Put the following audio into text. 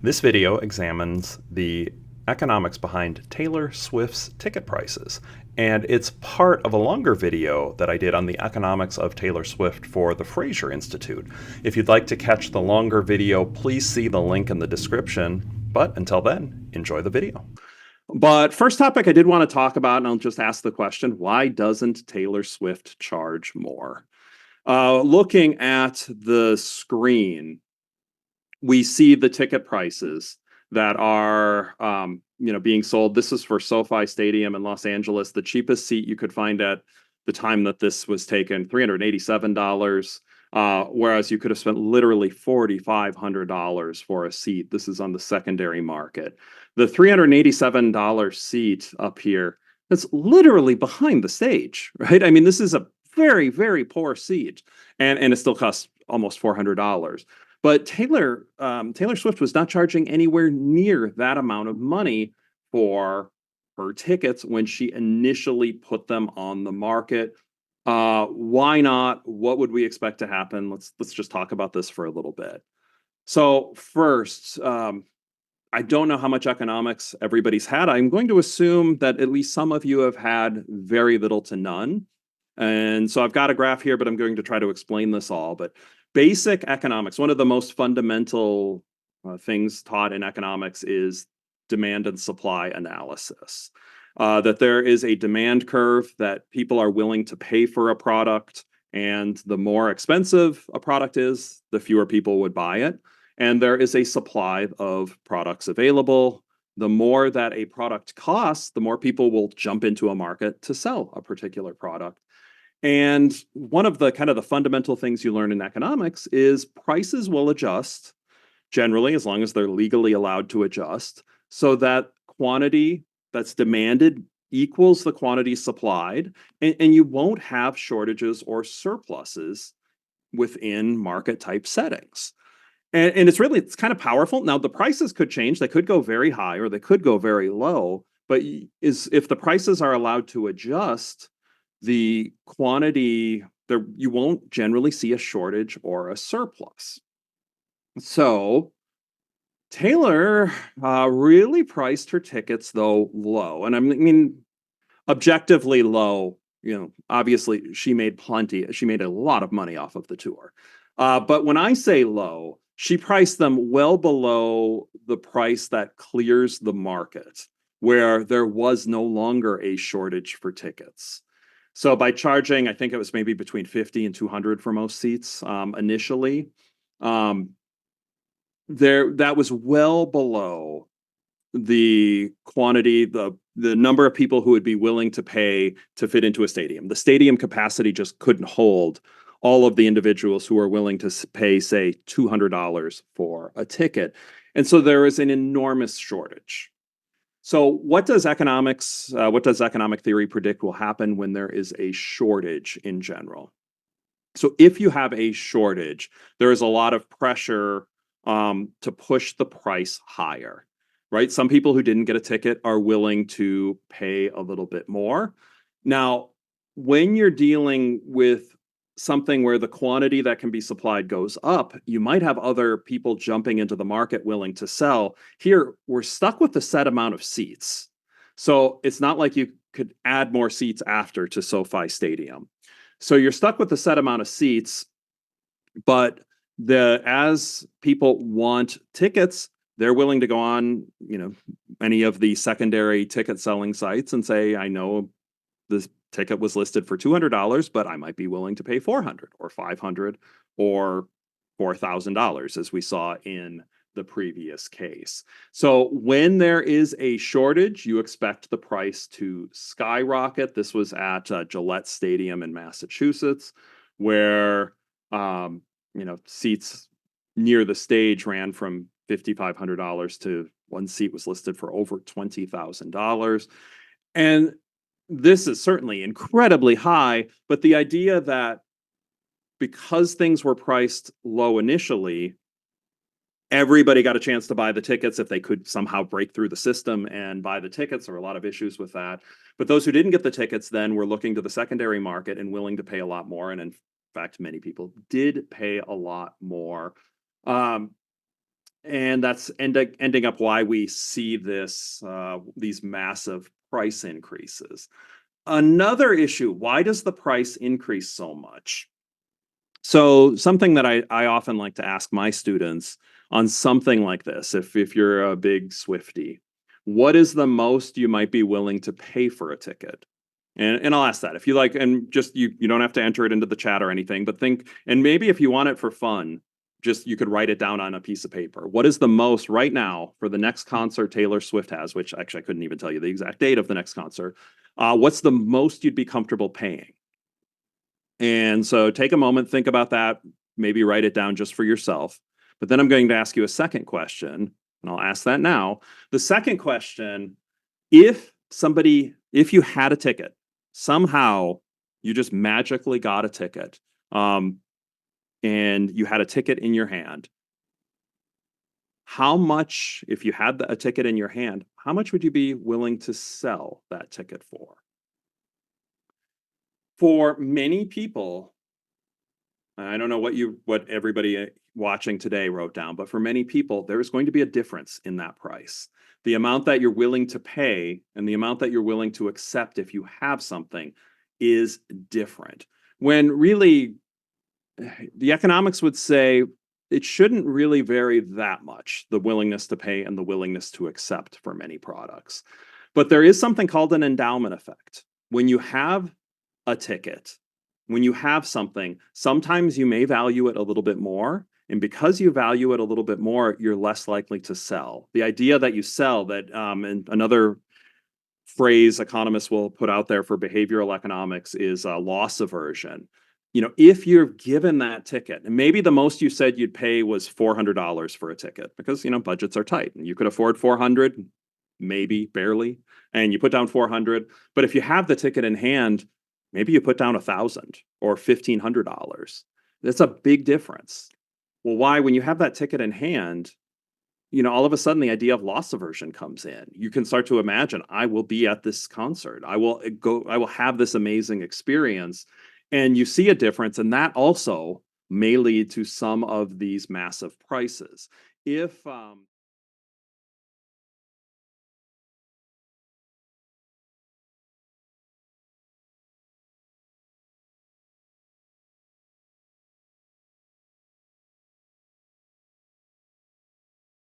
This video examines the economics behind Taylor Swift's ticket prices, and it's part of a longer video that I did on the economics of Taylor Swift for the Fraser Institute. If you'd like to catch the longer video, please see the link in the description. But until then, enjoy the video. But first topic I did want to talk about, and I'll just ask the question, why doesn't Taylor Swift charge more? Looking at the screen, we see the ticket prices that are being sold. This is for SoFi Stadium in Los Angeles. The cheapest seat you could find at the time that this was taken, $387. Whereas you could have spent literally $4,500 for a seat. This is on the secondary market. The $387 seat up here, that's literally behind the stage, right? I mean, this is a very, very poor seat, and it still costs almost $400. But Taylor Swift was not charging anywhere near that amount of money for her tickets when she initially put them on the market. Why not? What would we expect to happen? Let's just talk about this for a little bit. So first, I don't know how much economics everybody's had. I'm going to assume that at least some of you have had very little to none. And so I've got a graph here, but I'm going to try to explain this all. But basic economics, one of the most fundamental things taught in economics is demand and supply analysis. That there is a demand curve, that people are willing to pay for a product, and the more expensive a product is, the fewer people would buy it. And there is a supply of products available. The more that a product costs, the more people will jump into a market to sell a particular product. And one of the kind of the fundamental things you learn in economics is prices will adjust generally, as long as they're legally allowed to adjust, so that quantity that's demanded equals the quantity supplied, and you won't have shortages or surpluses within market type settings. And it's kind of powerful. Now, the prices could change. They could go very high or they could go very low. But if the prices are allowed to adjust, the quantity there, you won't generally see a shortage or a surplus. So Taylor really priced her tickets though low, and I mean objectively low. Obviously she made a lot of money off of the tour. But when I say low, she priced them well below the price that clears the market, where there was no longer a shortage for tickets. So by charging, I think it was maybe between 50 and 200 for most seats initially, that was well below the quantity, the number of people who would be willing to pay to fit into a stadium. The stadium capacity just couldn't hold all of the individuals who are willing to pay, say, $200 for a ticket. And so there is an enormous shortage. So what does economic theory predict will happen when there is a shortage in general? So if you have a shortage, there is a lot of pressure to push the price higher, right? Some people who didn't get a ticket are willing to pay a little bit more. Now, when you're dealing with something where the quantity that can be supplied goes up, you might have other people jumping into the market willing to sell. Here, we're stuck with the set amount of seats. So it's not like you could add more seats after to SoFi Stadium. So you're stuck with the set amount of seats, but as people want tickets, they're willing to go on, any of the secondary ticket selling sites and say, I know this ticket was listed for $200, but I might be willing to pay $400 or $500 or $4,000, as we saw in the previous case. So when there is a shortage, you expect the price to skyrocket. This was at Gillette Stadium in Massachusetts, where seats near the stage ran from $5,500 to one seat was listed for over $20,000. And this is certainly incredibly high, but the idea that because things were priced low initially, everybody got a chance to buy the tickets if they could somehow break through the system and buy the tickets. There were a lot of issues with that. But those who didn't get the tickets then were looking to the secondary market and willing to pay a lot more. And in fact, many people did pay a lot more. And that's ending up why we see these massive price increases. Another issue, why does the price increase so much? So something that I often like to ask my students on something like this, if you're a big Swiftie, what is the most you might be willing to pay for a ticket? And I'll ask that if you like, and just you don't have to enter it into the chat or anything, but think, and maybe if you want it for fun, just you could write it down on a piece of paper. What is the most right now for the next concert Taylor Swift has, which actually I couldn't even tell you the exact date of the next concert. What's the most you'd be comfortable paying? And so take a moment, think about that, maybe write it down just for yourself. But then I'm going to ask you a second question, and I'll ask that now. The second question, if you had a ticket, somehow you just magically got a ticket, and you had a ticket in your hand, how much, if you had a ticket in your hand, how much would you be willing to sell that ticket for? For many people, I don't know what everybody watching today wrote down, but for many people, there is going to be a difference in that price. The amount that you're willing to pay and the amount that you're willing to accept if you have something is different. When really the economics would say it shouldn't really vary that much, the willingness to pay and the willingness to accept for many products. But there is something called an endowment effect. When you have a ticket, when you have something, sometimes you may value it a little bit more. And because you value it a little bit more, you're less likely to sell. The idea that you sell, and another phrase economists will put out there for behavioral economics is loss aversion. If you're given that ticket, and maybe the most you said you'd pay was $400 for a ticket because, budgets are tight and you could afford 400, maybe barely, and you put down 400. But if you have the ticket in hand, maybe you put down 1,000 or $1,500. That's a big difference. Well, why? When you have that ticket in hand, all of a sudden the idea of loss aversion comes in. You can start to imagine, I will be at this concert. I will have this amazing experience. And you see a difference, and that also may lead to some of these massive prices. If